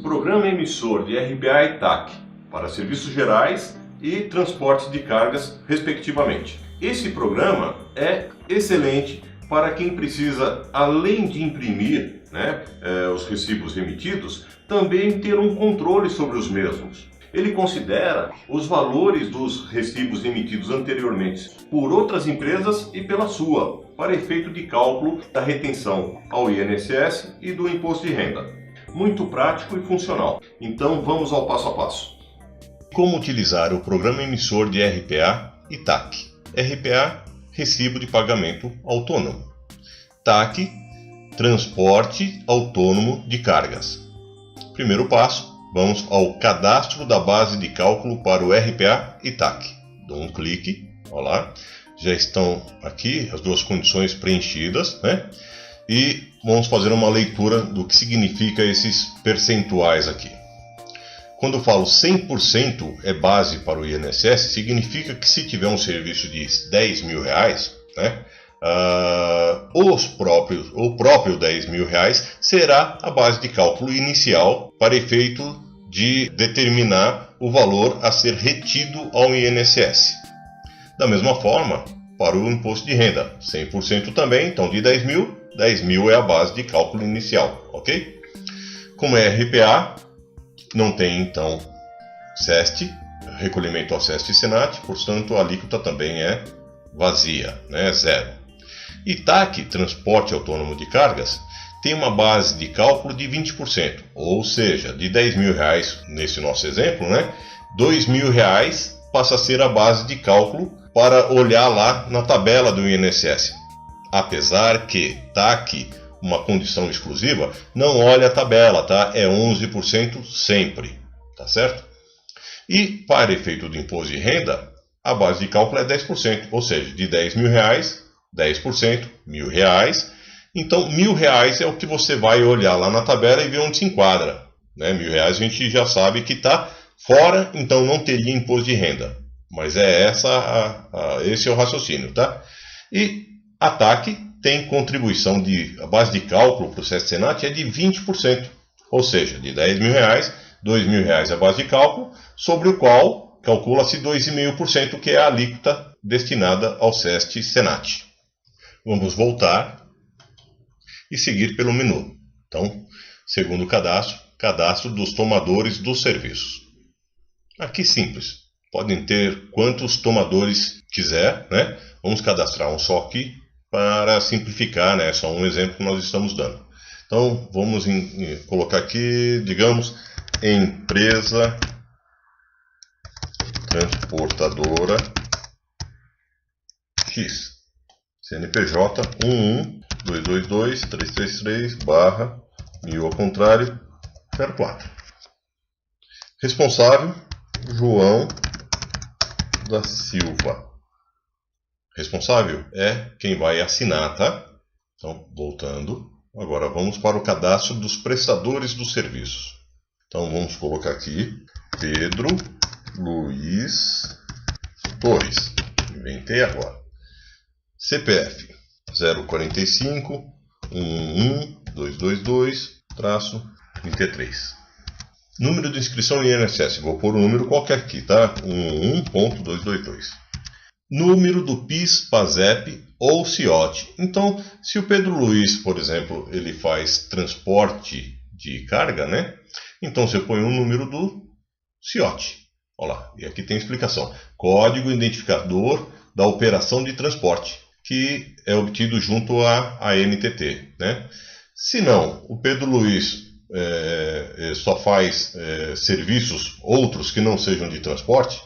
Programa emissor de RBA e TAC para serviços gerais e transporte de cargas, respectivamente. Esse programa é excelente para quem precisa, além de imprimir os recibos emitidos, também ter um controle sobre os mesmos. Ele considera os valores dos recibos emitidos anteriormente por outras empresas e pela sua, para efeito de cálculo da retenção ao INSS e do imposto de renda. Muito prático e funcional. Então vamos ao passo a passo. Como utilizar o programa emissor de RPA e TAC? RPA, Recibo de Pagamento Autônomo. TAC, Transporte Autônomo de Cargas. Primeiro passo, vamos ao cadastro da base de cálculo para o RPA e TAC. Dou um clique, olha lá, já estão aqui as duas condições preenchidas, E vamos fazer uma leitura do que significa esses percentuais aqui. Quando eu falo 100% é base para o INSS, significa que se tiver um serviço de R$10 mil, o próprio R$10 mil será a base de cálculo inicial para efeito de determinar o valor a ser retido ao INSS. Da mesma forma, para o imposto de renda, 100% também, então de 10 mil é a base de cálculo inicial, ok? Como é RPA, não tem então SEST, recolhimento ao SEST e SENAT, portanto a alíquota também é vazia, zero. E TAC, Transporte Autônomo de Cargas, tem uma base de cálculo de 20%, ou seja, de R$10 mil nesse nosso exemplo, R$2 mil passa a ser a base de cálculo para olhar lá na tabela do INSS. Apesar que TAC, uma condição exclusiva, não olha a tabela, tá? É 11% sempre, tá certo? E para efeito do imposto de renda, a base de cálculo é 10%, ou seja, de R$10 mil, 10%, R$1.000. Então, R$1.000 é o que você vai olhar lá na tabela e ver onde se enquadra. R$1.000 a gente já sabe que está fora, então não teria imposto de renda. Mas é esse é o raciocínio, tá? E a TAC tem contribuição a base de cálculo para o SEST Senat é de 20%, ou seja, de R$10 mil, R$2 mil é a base de cálculo, sobre o qual calcula-se 2,5%, que é a alíquota destinada ao SEST Senat. Vamos voltar e seguir pelo menu. Então, segundo cadastro dos tomadores dos serviços. Aqui simples, podem ter quantos tomadores quiser, Vamos cadastrar um só aqui para simplificar, É só um exemplo que nós estamos dando. Então, vamos colocar aqui, digamos, empresa transportadora X, CNPJ 11.222.333/1000 ao contrário 04. Responsável João da Silva. Responsável é quem vai assinar, tá? Então, voltando. Agora vamos para o cadastro dos prestadores dos serviços. Então vamos colocar aqui Pedro Luiz Torres. Inventei agora. CPF 045 11222-33. Número de inscrição no INSS. Vou pôr um número qualquer aqui, tá? 111.222. Número do PIS, PASEP ou CIOT. Então, se o Pedro Luiz, por exemplo, ele faz transporte de carga, Então você põe o número do CIOT. Olha lá, e aqui tem explicação. Código identificador da operação de transporte, que é obtido junto à ANTT, Se não, o Pedro Luiz só faz serviços outros que não sejam de transporte,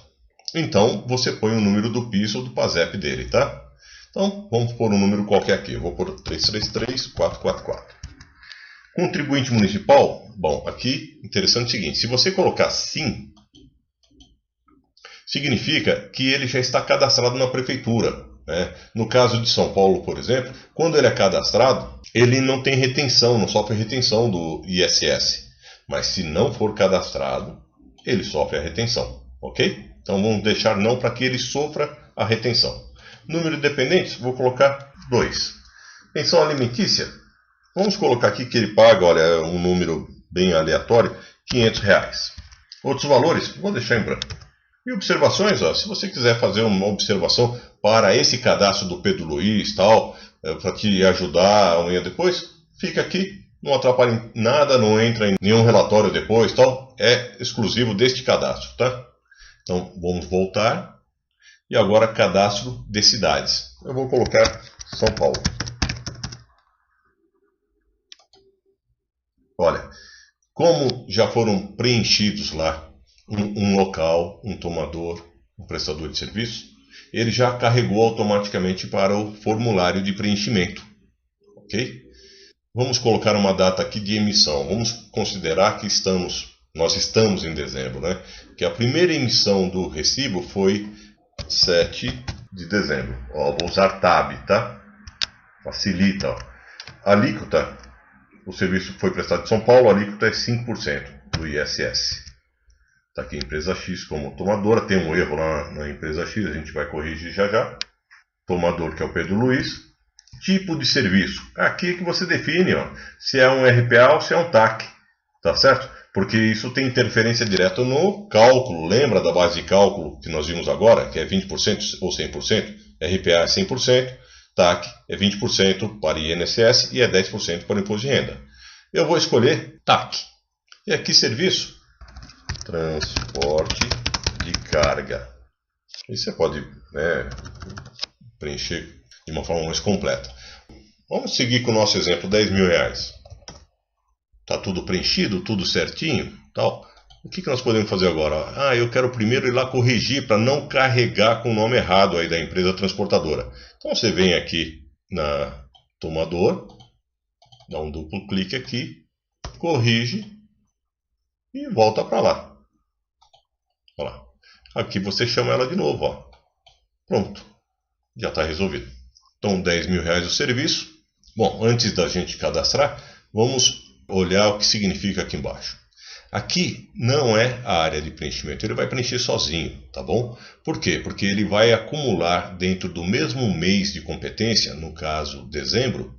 então você põe o número do PIS ou do PASEP dele, tá? Então, vamos pôr um número qualquer aqui. Eu vou pôr 333-444. Contribuinte municipal? Bom, aqui, interessante o seguinte. Se você colocar sim, significa que ele já está cadastrado na prefeitura. No caso de São Paulo, por exemplo, quando ele é cadastrado, ele não tem retenção, não sofre retenção do ISS. Mas se não for cadastrado, ele sofre a retenção, ok? Então vamos deixar não para que ele sofra a retenção. Número de dependentes, vou colocar 2. Pensão alimentícia, vamos colocar aqui que ele paga, olha, um número bem aleatório, R$500. Outros valores, vou deixar em branco. E observações, ó, se você quiser fazer uma observação para esse cadastro do Pedro Luiz, tal, para te ajudar amanhã depois, fica aqui, não atrapalha em nada, não entra em nenhum relatório depois, tal, é exclusivo deste cadastro, tá? Então, vamos voltar. E agora, cadastro de cidades. Eu vou colocar São Paulo. Olha, como já foram preenchidos lá um local, um tomador, um prestador de serviço, ele já carregou automaticamente para o formulário de preenchimento. Ok? Vamos colocar uma data aqui de emissão. Vamos considerar que nós estamos em dezembro, né? Que a primeira emissão do recibo foi 7 de dezembro. Ó, vou usar TAB, tá? Facilita. Ó. Alíquota, o serviço foi prestado em São Paulo, a alíquota é 5% do ISS. Está aqui empresa X como tomadora, tem um erro lá na empresa X, a gente vai corrigir já já. Tomador, que é o Pedro Luiz. Tipo de serviço, aqui é que você define, ó, se é um RPA ou se é um TAC, tá certo? Porque isso tem interferência direta no cálculo, lembra da base de cálculo que nós vimos agora, que é 20% ou 100%? RPA é 100%, TAC é 20% para INSS e é 10% para o imposto de renda. Eu vou escolher TAC. E aqui serviço, transporte de carga. E você pode, né, preencher de uma forma mais completa. Vamos seguir com o nosso exemplo, R$10.000. Está tudo preenchido, tudo certinho, tal. O que nós podemos fazer agora? Eu quero primeiro ir lá corrigir para não carregar com o nome errado aí da empresa transportadora. Então você vem aqui na tomador, dá um duplo clique aqui, corrige e volta para lá. Olha lá. Aqui você chama ela de novo, ó. Pronto, já está resolvido. Então, R$10.000 o serviço. Bom, antes da gente cadastrar, vamos olhar o que significa aqui embaixo. Aqui não é a área de preenchimento, ele vai preencher sozinho, tá bom? Por quê? Porque ele vai acumular dentro do mesmo mês de competência, no caso dezembro,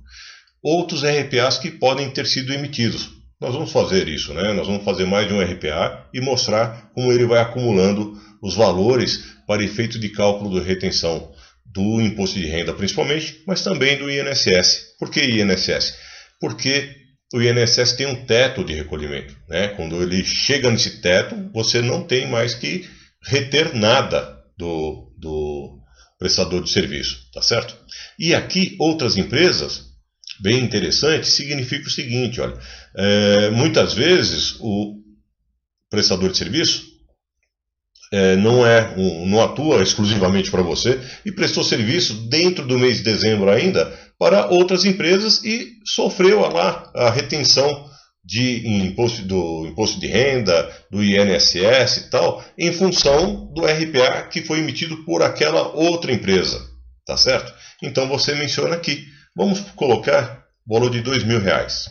outros RPAs que podem ter sido emitidos. Nós vamos fazer isso, né? Nós vamos fazer mais de um RPA e mostrar como ele vai acumulando os valores para efeito de cálculo de retenção do imposto de renda principalmente, mas também do INSS. Por que INSS? Porque o INSS tem um teto de recolhimento, né? Quando ele chega nesse teto, você não tem mais que reter nada do prestador de serviço, tá certo? E aqui outras empresas, bem interessante, significa o seguinte, olha, muitas vezes o prestador de serviço não atua exclusivamente para você e prestou serviço dentro do mês de dezembro ainda para outras empresas e sofreu lá a retenção do imposto de renda, do INSS e tal, em função do RPA que foi emitido por aquela outra empresa, tá certo? Então você menciona aqui, vamos colocar o valor de R$2.000.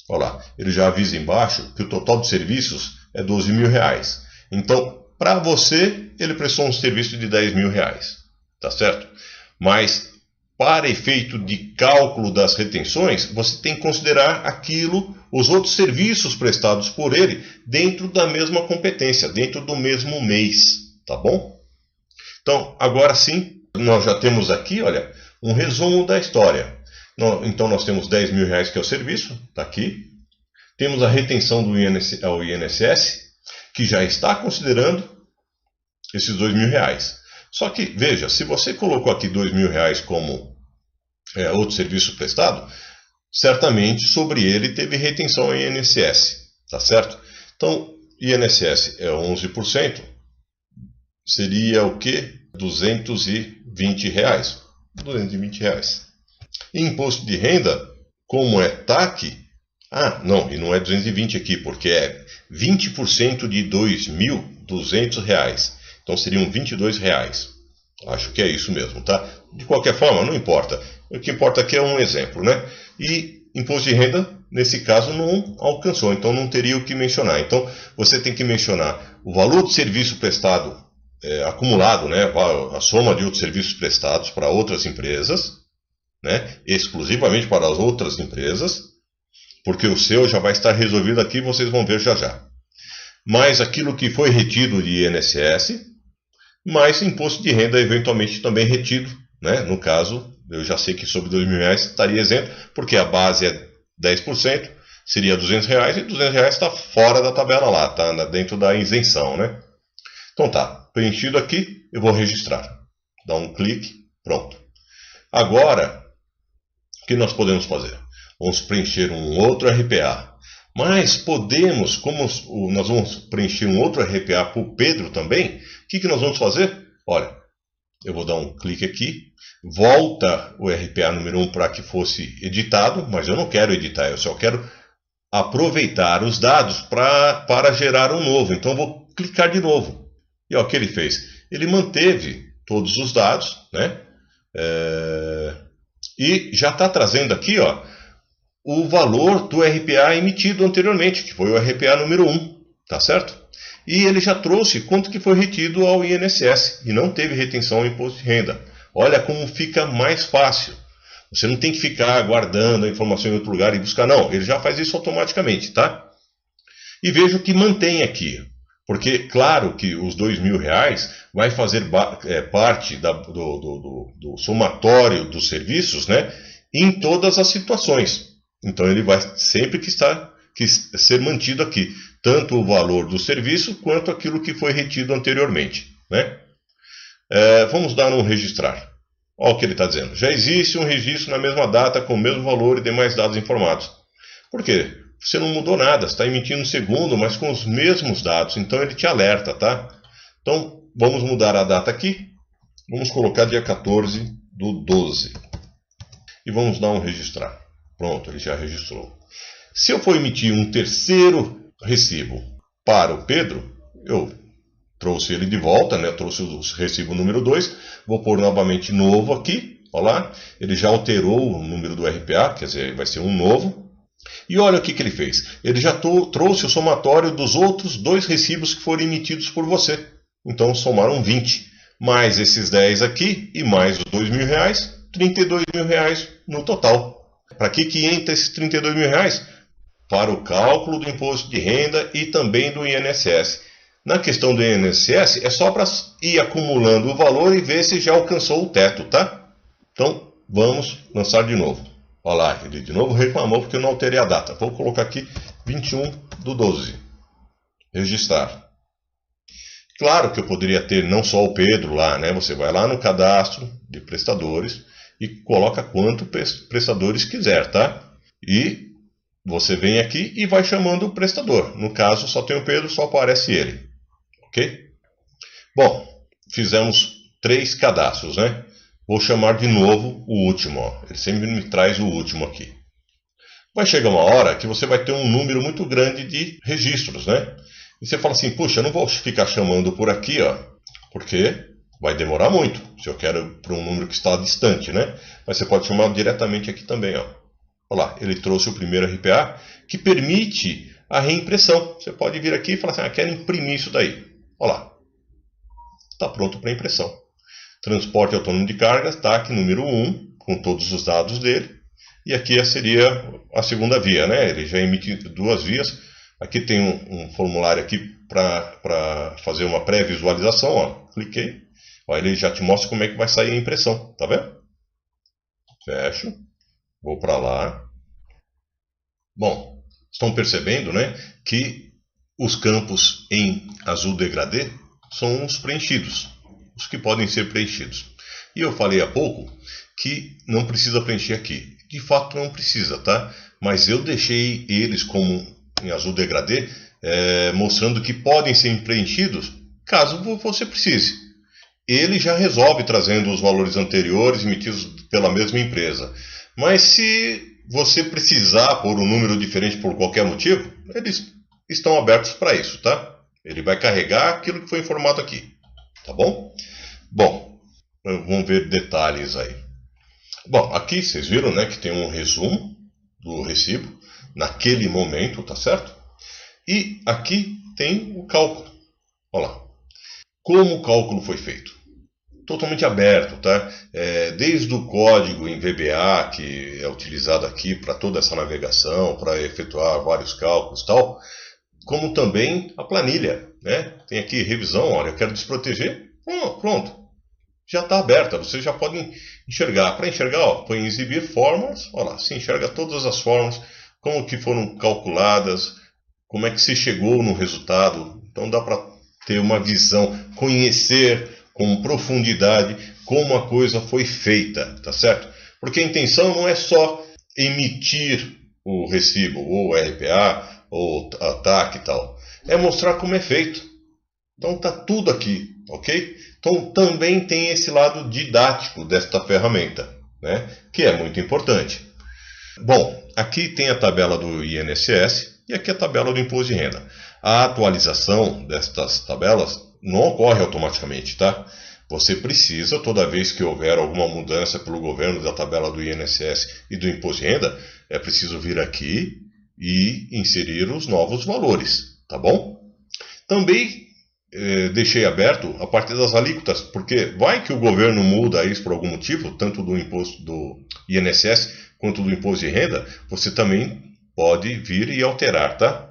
Olha lá, ele já avisa embaixo que o total de serviços é R$12.000. Então, para você, ele prestou um serviço de R$10.000, tá certo? Mas, para efeito de cálculo das retenções, você tem que considerar os outros serviços prestados por ele dentro da mesma competência, dentro do mesmo mês, tá bom? Então, agora sim, nós já temos aqui, olha, um resumo da história. Então, nós temos R$10.000 que é o serviço, está aqui. Temos a retenção ao INSS, que já está considerando esses R$2.000. Só que, veja, se você colocou aqui R$2.000 como outro serviço prestado, certamente sobre ele teve retenção ao INSS, tá certo? Então, INSS é 11%, seria o quê? R$220. R$220. Imposto de renda, como é TAC, não, e não é 220 aqui, porque é 20% de R$2.200. Então seriam R$22. Acho que é isso mesmo, tá? De qualquer forma, não importa. O que importa aqui é um exemplo, né? E imposto de renda, nesse caso, não alcançou, então não teria o que mencionar. Então você tem que mencionar o valor do serviço prestado acumulado, né? A soma de outros serviços prestados para outras empresas, né? Exclusivamente para as outras empresas. porque o seu já vai estar resolvido aqui, vocês vão ver já já. Mais aquilo que foi retido de INSS, mais imposto de renda eventualmente também retido, né? No caso, eu já sei que sobre R$ 2.000 estaria isento, porque a base é 10%, seria R$ 200, e R$ 200 está fora da tabela lá, está dentro da isenção, né? Então tá, preenchido aqui, eu vou registrar. Dá um clique, pronto. Agora, o que nós podemos fazer? Vamos preencher um outro RPA. Mas podemos, como nós vamos preencher um outro RPA para o Pedro também, o que nós vamos fazer? Olha, eu vou dar um clique aqui, volta o RPA número 1 para que fosse editado, mas eu não quero editar, eu só quero aproveitar os dados para gerar um novo. Então eu vou clicar de novo. E olha o que ele fez. Ele manteve todos os dados, né? E já está trazendo aqui, ó, o valor do RPA emitido anteriormente, que foi o RPA número 1, tá certo? E ele já trouxe quanto que foi retido ao INSS e não teve retenção ao imposto de renda. Olha como fica mais fácil. Você não tem que ficar guardando a informação em outro lugar e buscar, não. Ele já faz isso automaticamente, tá? E veja que mantém aqui. Porque, claro que os R$ 2.000 vai fazer parte do somatório dos serviços, né, em todas as situações. Então ele vai sempre que ser mantido aqui, tanto o valor do serviço quanto aquilo que foi retido anteriormente, né? Vamos dar um registrar. Olha o que ele está dizendo. Já existe um registro na mesma data com o mesmo valor e demais dados informados. Por quê? Você não mudou nada, está emitindo um segundo, mas com os mesmos dados, então ele te alerta, tá? Então vamos mudar a data aqui. Vamos colocar dia 14/12 e vamos dar um registrar. Pronto, ele já registrou. Se eu for emitir um terceiro recibo para o Pedro, eu trouxe ele de volta, né? Eu trouxe o recibo número 2, vou pôr novamente novo aqui, olha lá, ele já alterou o número do RPA, quer dizer, vai ser um novo. E olha o que ele fez, ele já trouxe o somatório dos outros 2 recibos que foram emitidos por você. Então somaram 20, mais esses 10 aqui e mais os R$ 2.000, R$ 32.000 no total. Para que entra esses R$ 32.000? Para o cálculo do imposto de renda e também do INSS. Na questão do INSS, é só para ir acumulando o valor e ver se já alcançou o teto, tá? Então, vamos lançar de novo. Olha lá, ele de novo reclamou porque eu não alterei a data. Vou colocar aqui 21/12. Registrar. Claro que eu poderia ter não só o Pedro lá, né? Você vai lá no cadastro de prestadores e coloca quanto prestadores quiser, tá? E você vem aqui e vai chamando o prestador. No caso, só tem o Pedro, só aparece ele. Ok? Bom, fizemos 3 cadastros, né? Vou chamar de novo o último, ó. Ele sempre me traz o último aqui. Vai chegar uma hora que você vai ter um número muito grande de registros, né? E você fala assim, puxa, eu não vou ficar chamando por aqui, ó, porque vai demorar muito, se eu quero para um número que está distante, né? Mas você pode chamar diretamente aqui também, ó. Olha lá, ele trouxe o primeiro RPA, que permite a reimpressão. Você pode vir aqui e falar assim, quero imprimir isso daí. Olha lá, está pronto para impressão. Transporte autônomo de cargas, TAC número 1, com todos os dados dele. E aqui seria a segunda via, né? Ele já emite 2 vias. Aqui tem um formulário aqui para fazer uma pré-visualização, ó. Cliquei. Ó, ele já te mostra como é que vai sair a impressão, tá vendo? Fecho. Vou para lá. Bom, estão percebendo, né, que os campos em azul degradê são os preenchidos, os que podem ser preenchidos. E eu falei há pouco que não precisa preencher aqui. De fato não precisa, tá? Mas eu deixei eles como em azul degradê, mostrando que podem ser preenchidos caso você precise. Ele já resolve trazendo os valores anteriores emitidos pela mesma empresa. Mas se você precisar pôr um número diferente por qualquer motivo, eles estão abertos para isso, tá? Ele vai carregar aquilo que foi informado aqui, tá bom? Bom, vamos ver detalhes aí. Bom, aqui vocês viram, né, que tem um resumo do recibo naquele momento, tá certo? E aqui tem o cálculo. Olha lá. Como o cálculo foi feito? totalmente aberto, tá? Desde o código em VBA, que é utilizado aqui para toda essa navegação, para efetuar vários cálculos e tal, como também a planilha, né? Tem aqui revisão, olha, eu quero desproteger, pronto, já está aberta, você já pode enxergar. Para enxergar, ó, põe em exibir formas, olha lá, se enxerga todas as formas, como que foram calculadas, como é que se chegou no resultado. Então dá para ter uma visão, conhecer com profundidade como a coisa foi feita, tá certo? Porque a intenção não é só emitir o recibo, ou RPA, ou a TAC e tal. É mostrar como é feito. Então tá tudo aqui, ok? Então também tem esse lado didático desta ferramenta, né? Que é muito importante. Bom, aqui tem a tabela do INSS e aqui a tabela do Imposto de Renda. A atualização destas tabelas não ocorre automaticamente, tá? Você precisa, toda vez que houver alguma mudança pelo governo da tabela do INSS e do Imposto de Renda, é preciso vir aqui e inserir os novos valores, tá bom? Também deixei aberto a parte das alíquotas, porque vai que o governo muda isso por algum motivo, tanto do imposto do INSS quanto do Imposto de Renda, você também pode vir e alterar, tá?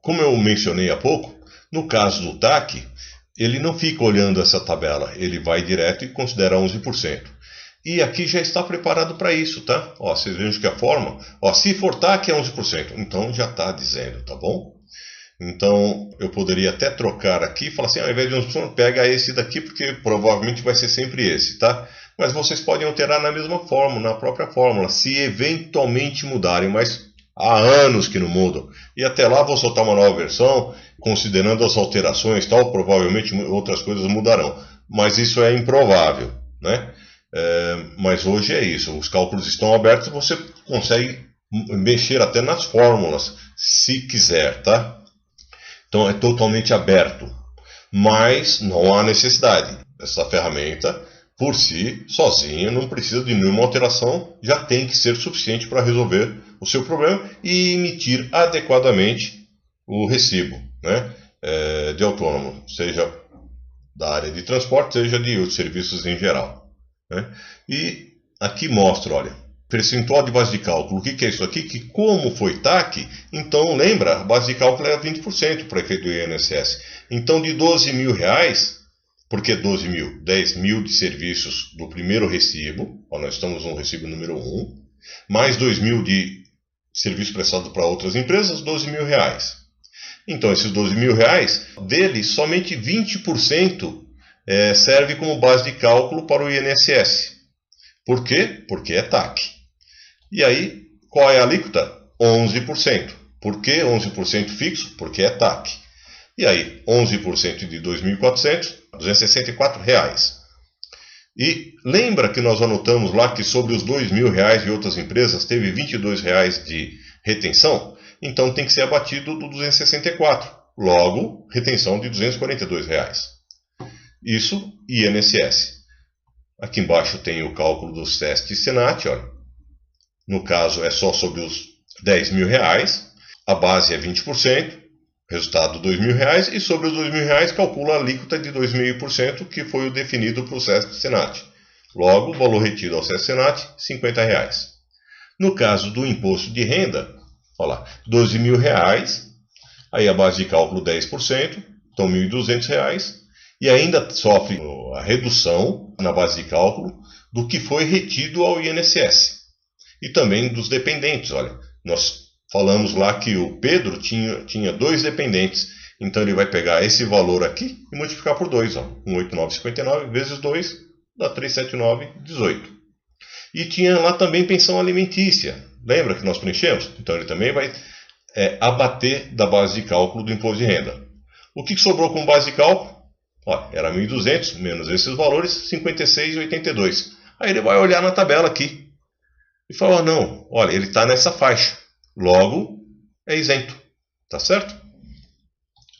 Como eu mencionei há pouco, no caso do TAC, ele não fica olhando essa tabela, ele vai direto e considera 11%. E aqui já está preparado para isso, tá? Ó, vocês vejam que a forma, ó, se for TAC é 11%, então já está dizendo, tá bom? Então eu poderia até trocar aqui e falar assim, ao invés de 11%, pega esse daqui, porque provavelmente vai ser sempre esse, tá? Mas vocês podem alterar na mesma fórmula, na própria fórmula, se eventualmente mudarem, mas há anos que não mudam. E até lá vou soltar uma nova versão, considerando as alterações e tal, provavelmente outras coisas mudarão. Mas isso é improvável, né? Mas hoje é isso, os cálculos estão abertos, você consegue mexer até nas fórmulas, se quiser, tá? Então é totalmente aberto, mas não há necessidade. Essa ferramenta, por si, sozinha, não precisa de nenhuma alteração, já tem que ser suficiente para resolver o seu problema e emitir adequadamente o recibo, né, de autônomo, seja da área de transporte, seja de outros serviços em geral, né? E aqui mostra, olha, percentual de base de cálculo. O que é isso aqui? Que como foi TAC, então lembra, a base de cálculo era 20% para efeito do INSS. Então de 12 mil reais, por que 12 mil? 10 mil de serviços do primeiro recibo, ó, nós estamos no recibo número 1, mais 2 mil de serviço prestado para outras empresas, 12 mil reais. Então esses 12 mil reais, deles somente 20% serve como base de cálculo para o INSS. Por quê? Porque é TAC. E aí, qual é a alíquota? 11%. Por que 11% fixo? Porque é TAC. E aí, 11% de 2.400, R$ 264. E lembra que nós anotamos lá que sobre os R$ 2.000 de outras empresas teve R$ 22 de retenção? Então tem que ser abatido do 264. Logo, retenção de R$ 242. Isso, INSS. Aqui embaixo tem o cálculo dos SESC Senat, olha. No caso é só sobre os R$ 10.000, a base é 20%, resultado R$ 2.000, e sobre os R$ 2.000 calcula a alíquota de 2,5%, que foi o definido para o SESC Senat. Logo, o valor retido ao SESC Senat, R$ 50. No caso do imposto de renda, olha lá, R$ 12.000, aí a base de cálculo 10%, então R$ 1.200, e ainda sofre a redução na base de cálculo do que foi retido ao INSS. E também dos dependentes, olha, nós falamos lá que o Pedro tinha 2 dependentes, então ele vai pegar esse valor aqui e multiplicar por 2, ó, 189,59 vezes 2 dá 379,18. E tinha lá também pensão alimentícia, lembra que nós preenchemos? Então ele também vai abater da base de cálculo do imposto de renda. O que sobrou com base de cálculo? Ó, era 1.200 menos esses valores, 56,82. Aí ele vai olhar na tabela aqui e fala, não, olha, ele está nessa faixa, logo é isento, tá certo?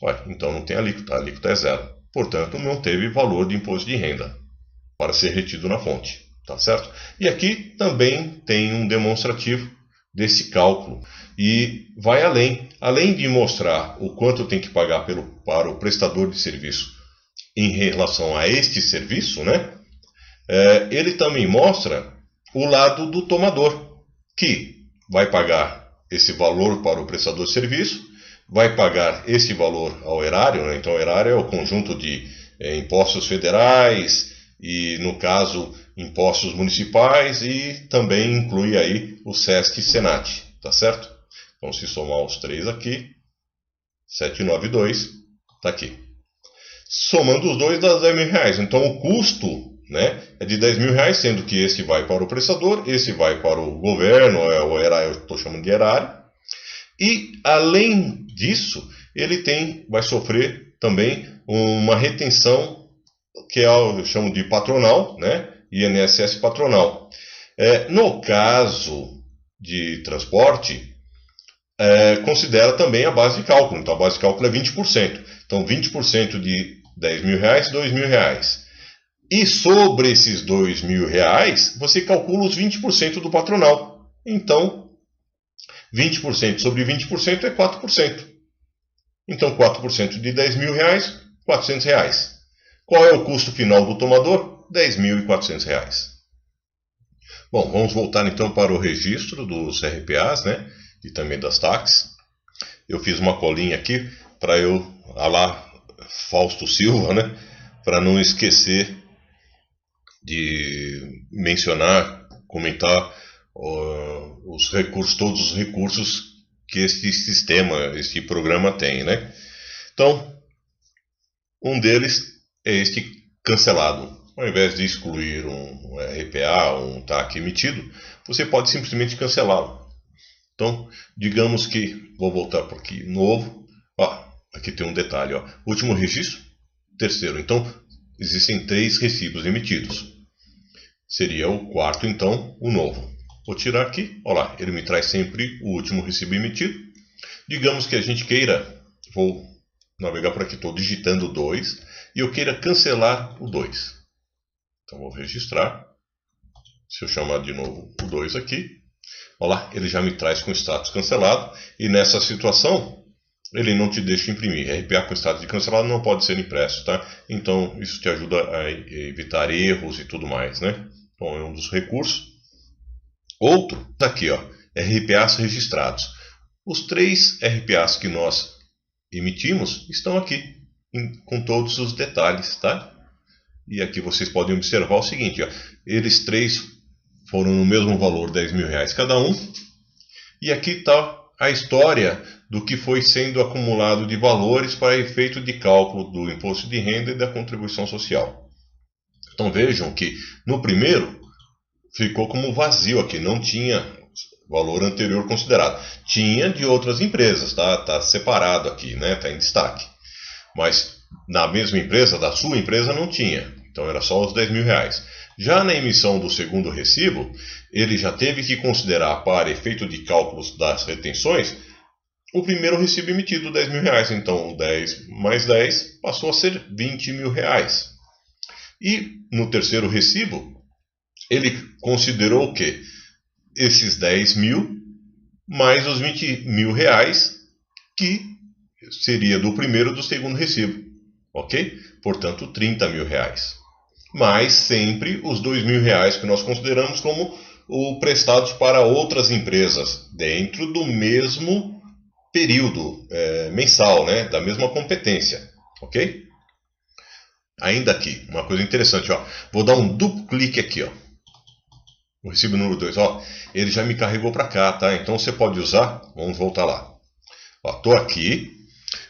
Olha, então não tem alíquota, a alíquota é zero. Portanto, não teve valor de imposto de renda para ser retido na fonte, tá certo? E aqui também tem um demonstrativo desse cálculo e vai além de mostrar o quanto tem que pagar para o prestador de serviço em relação a este serviço, né? Ele também mostra o lado do tomador, que vai pagar esse valor para o prestador de serviço, vai pagar esse valor ao erário, né? Então o erário é o conjunto de impostos federais e, no caso, impostos municipais, e também inclui aí o Sesc e Senat, tá certo? Então, se somar os três aqui, 792, tá aqui. Somando os dois dá 10 mil reais. Então o custo, né, é de 10 mil reais, sendo que esse vai para o prestador, esse vai para o governo, o erário, eu estou chamando de erário. E além disso, ele vai sofrer também uma retenção que eu chamo de patronal, né, INSS patronal. No caso de transporte, considera também a base de cálculo. Então a base de cálculo é 20%. Então 20% de 10 mil reais, 2 mil reais. E sobre esses 2 mil reais, você calcula os 20% do patronal. Então 20% sobre 20% é 4%. Então 4% de 10 mil reais, 400 reais. Qual é o custo final do tomador? 10.400 reais. Bom, vamos voltar então para o registro dos RPAs, né? E também das taxas. Eu fiz uma colinha aqui para eu, lá Fausto Silva, né? Para não esquecer de mencionar, comentar os recursos, todos os recursos que este sistema, este programa tem, né? Então, um deles é este cancelado. Ao invés de excluir um RPA, um TAC emitido, você pode simplesmente cancelá-lo. Então, digamos que, vou voltar por aqui, novo, aqui tem um detalhe, último registro, terceiro. Então, existem 3 recibos emitidos. Seria o quarto, então, o novo. Vou tirar aqui, olha lá, ele me traz sempre o último recibo emitido. Digamos que a gente queira, vou navegar por aqui, estou digitando 2, e eu queira cancelar o 2. Então, vou registrar. Se eu chamar de novo o 2 aqui, olha lá, ele já me traz com status cancelado, e nessa situação ele não te deixa imprimir. RPA com status de cancelado não pode ser impresso, tá? Então isso te ajuda a evitar erros e tudo mais, né? Então é um dos recursos. Outro, tá aqui, RPAs registrados. Os 3 RPAs que nós emitimos estão aqui, com todos os detalhes, tá? E aqui vocês podem observar o seguinte, eles 3 foram no mesmo valor, 10 mil reais cada um. E aqui está a história do que foi sendo acumulado de valores para efeito de cálculo do imposto de renda e da contribuição social. Então vejam que no primeiro ficou como vazio aqui, não tinha valor anterior considerado. Tinha de outras empresas, tá separado aqui, né? Tá em destaque. Mas na mesma empresa, da sua empresa, não tinha. Então era só os 10 mil reais. Já na emissão do segundo recibo, ele já teve que considerar, para efeito de cálculos das retenções, o primeiro recibo emitido, 10 mil reais. Então 10 mais 10 passou a ser 20 mil reais. E no terceiro recibo, ele considerou o quê? Esses 10 mil mais os 20 mil reais, que seria do primeiro e do segundo recibo. Ok? Portanto, 30 mil reais. Mas sempre os 2 mil reais que nós consideramos como prestados para outras empresas, dentro do mesmo período mensal, né? Da mesma competência. Ok? Ainda aqui, uma coisa interessante, vou dar um duplo clique aqui, o recibo número 2, ele já me carregou para cá, tá? Então você pode usar, vamos voltar lá. Estou aqui,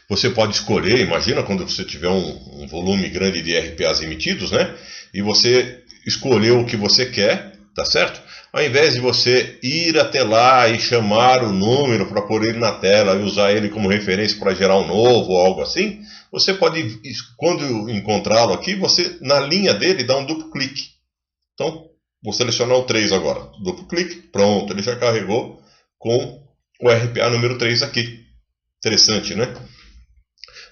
você pode escolher, imagina quando você tiver um volume grande de RPAs emitidos, né? E você escolheu o que você quer, tá certo? Ao invés de você ir até lá e chamar o número para pôr ele na tela e usar ele como referência para gerar um novo ou algo assim, você pode, quando encontrá-lo aqui, você na linha dele dá um duplo clique. Então, vou selecionar o 3 agora. Duplo clique, pronto, ele já carregou com o RPA número 3 aqui. Interessante, né?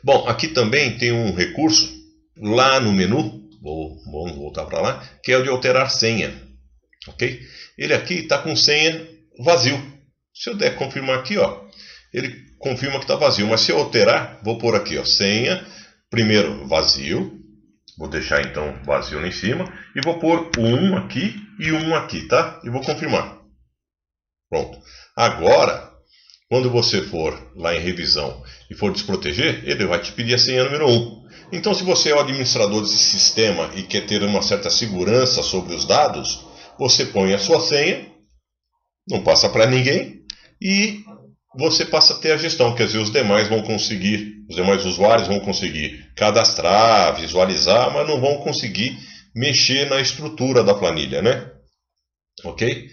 Bom, aqui também tem um recurso lá no menu, vamos voltar para lá, que é o de alterar senha. Ok? Ele aqui está com senha vazio. Se eu der confirmar aqui, ele confirma que está vazio. Mas se eu alterar, vou pôr aqui, senha, primeiro vazio, Vou deixar então vazio lá em cima e vou pôr um aqui e um aqui, tá? E vou confirmar. Pronto. Agora, quando você for lá em revisão e for desproteger, ele vai te pedir a senha número 1. Então, se você é o administrador desse sistema e quer ter uma certa segurança sobre os dados, você põe a sua senha, não passa para ninguém e você passa a ter a gestão, quer dizer, os demais usuários vão conseguir cadastrar, visualizar, mas não vão conseguir mexer na estrutura da planilha, né? Ok?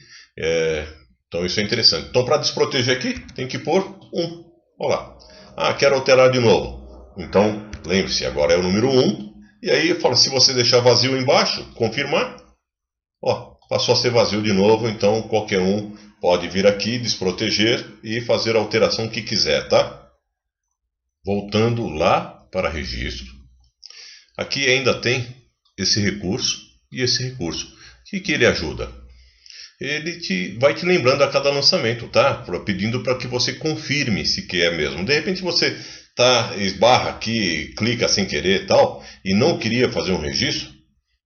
Então isso é interessante. Então, para desproteger aqui, tem que pôr 1. Olha lá. Ah, quero alterar de novo. Então, lembre-se, agora é o número 1. E aí, fala, se você deixar vazio embaixo, confirmar, ó, passou a ser vazio de novo, então qualquer um pode vir aqui, desproteger e fazer a alteração que quiser, tá? Voltando lá para registro. Aqui ainda tem esse recurso e esse recurso. O que ele ajuda? Ele vai te lembrando a cada lançamento, tá? Pedindo para que você confirme se quer mesmo. De repente você esbarra aqui, clica sem querer e tal, e não queria fazer um registro,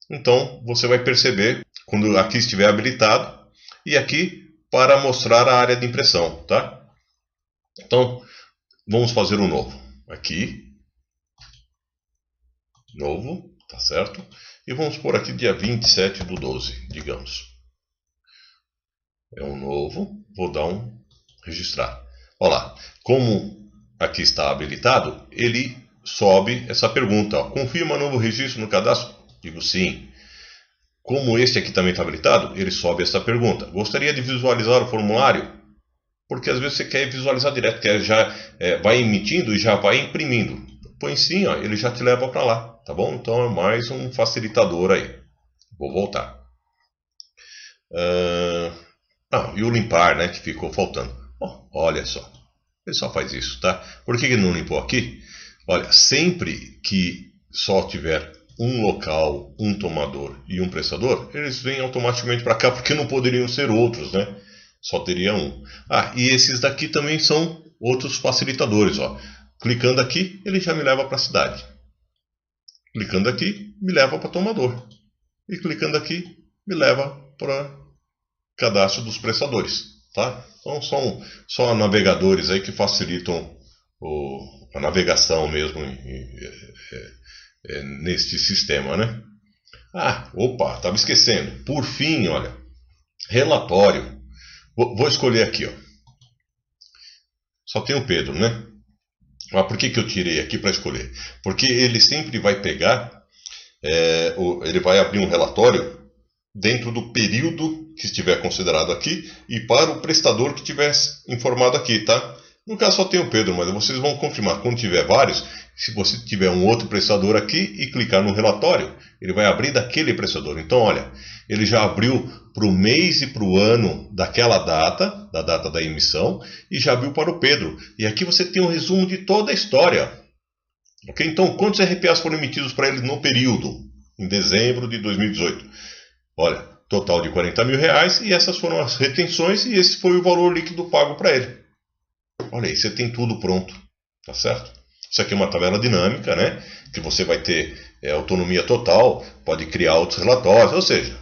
então você vai perceber quando aqui estiver habilitado e aqui para mostrar a área de impressão, tá? Então, vamos fazer um novo. Aqui, novo, tá certo? E vamos por aqui dia 27/12, digamos. É um novo, vou dar um registrar. Olha lá, como aqui está habilitado, ele sobe essa pergunta. Ó, confirma novo registro no cadastro? Digo sim. Como este aqui também está habilitado, ele sobe essa pergunta. Gostaria de visualizar o formulário? Porque às vezes você quer visualizar direto, vai emitindo e já vai imprimindo. Põe sim, ó, ele já te leva para lá, tá bom? Então é mais um facilitador aí. Vou voltar. E o limpar, né, que ficou faltando. Olha só, ele só faz isso, tá? Por que ele não limpou aqui? Olha, sempre que só tiver um local, um tomador e um prestador, eles vêm automaticamente para cá, porque não poderiam ser outros, né? Só teria um. E esses daqui também são outros facilitadores, ó. Clicando aqui, ele já me leva para a cidade. Clicando aqui, me leva para tomador. E clicando aqui, me leva para cadastro dos prestadores, tá? Então são só navegadores aí que facilitam a navegação mesmo neste sistema, né? Estava esquecendo. Por fim, olha, relatório. Vou escolher aqui, ó. Só tem o Pedro, né? Mas por que eu tirei aqui para escolher? Porque ele sempre vai pegar, ele vai abrir um relatório dentro do período que estiver considerado aqui e para o prestador que tiver informado aqui, tá? No caso só tem o Pedro, mas vocês vão confirmar. Quando tiver vários, se você tiver um outro prestador aqui e clicar no relatório, ele vai abrir daquele prestador. Então, olha, ele já abriu para o mês e para o ano daquela data, da data da emissão, e já abriu para o Pedro. E aqui você tem um resumo de toda a história. Ok? Então, quantos RPAs foram emitidos para ele no período, em dezembro de 2018? Olha, total de R$40 mil, e essas foram as retenções, e esse foi o valor líquido pago para ele. Olha aí, você tem tudo pronto, tá certo? Isso aqui é uma tabela dinâmica, né? Que você vai ter autonomia total, pode criar outros relatórios, ou seja,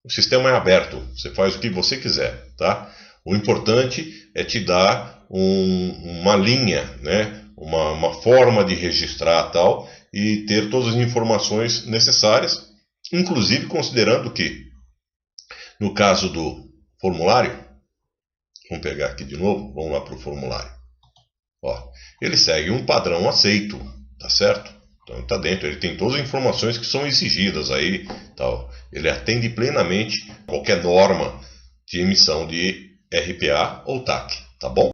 o sistema é aberto, você faz o que você quiser, tá? O importante é te dar uma linha, né? Uma forma de registrar tal, e ter todas as informações necessárias, inclusive considerando que, no caso do formulário, vamos pegar aqui de novo, vamos lá para o formulário. Ó, ele segue um padrão aceito, tá certo? Então está dentro, ele tem todas as informações que são exigidas aí, tal. Ele atende plenamente qualquer norma de emissão de RPA ou TAC, tá bom?